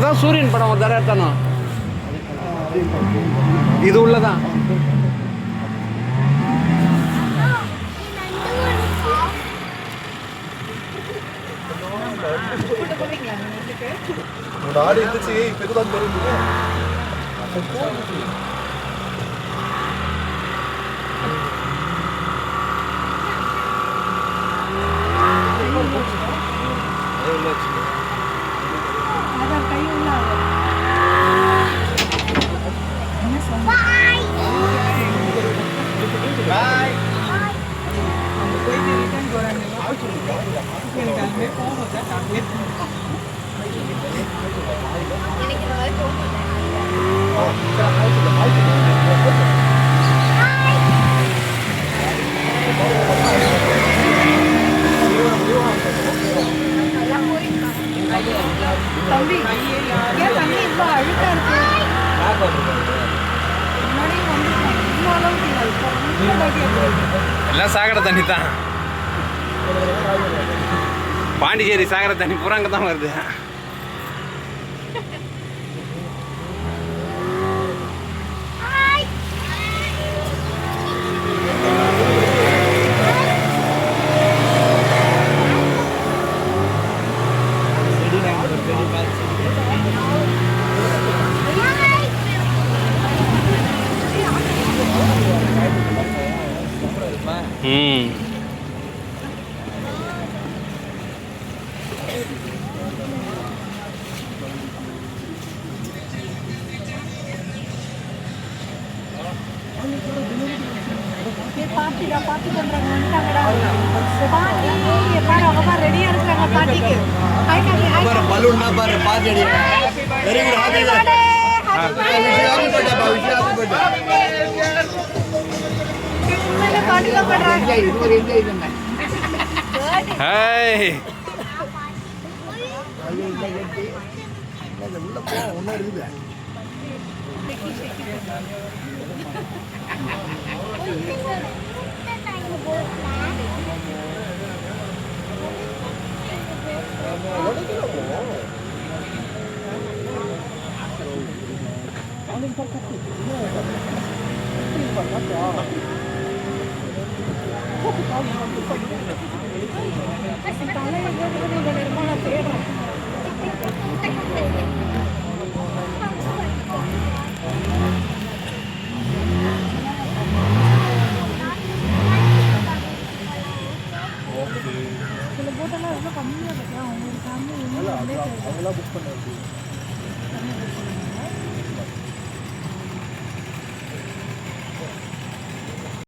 தான் சூரியன் படம் ஒரு தடவை எடுத்தானோ இது உள்ளதான். ஆடி இருந்துச்சு இப்போ இதுதான் தெரியுது. எல்லாம் சாக்கடை தண்ணி தான். பாண்டிச்சேரி சாக்கடை தண்ணி பூரா அங்கே தான் வருது. பாட்டி பண்றாங்க வந்துட்டாங்கடா. பாட்டி பாரு அவங்க ரெடியா இருக்காங்க பாட்டிக்கு. ஹாய் காமி ஹாய். பாரு பலூன் நான் பாரு பாட்டி ready. Very good happy birthday. Happy birthday பாவி ஹாப்பி பர்த்டே. மேல பாட்டில பண்றாங்க. இது என்ஜாய் பண்ணு. ஹாய். உள்ள போ ஒண்ணு இருக்குது. சில போட்டெல்லாம் ரொம்ப கம்மியாக பார்த்தியா அவங்களுக்கு ஃபேமிலி அவங்களாம் புக் பண்ண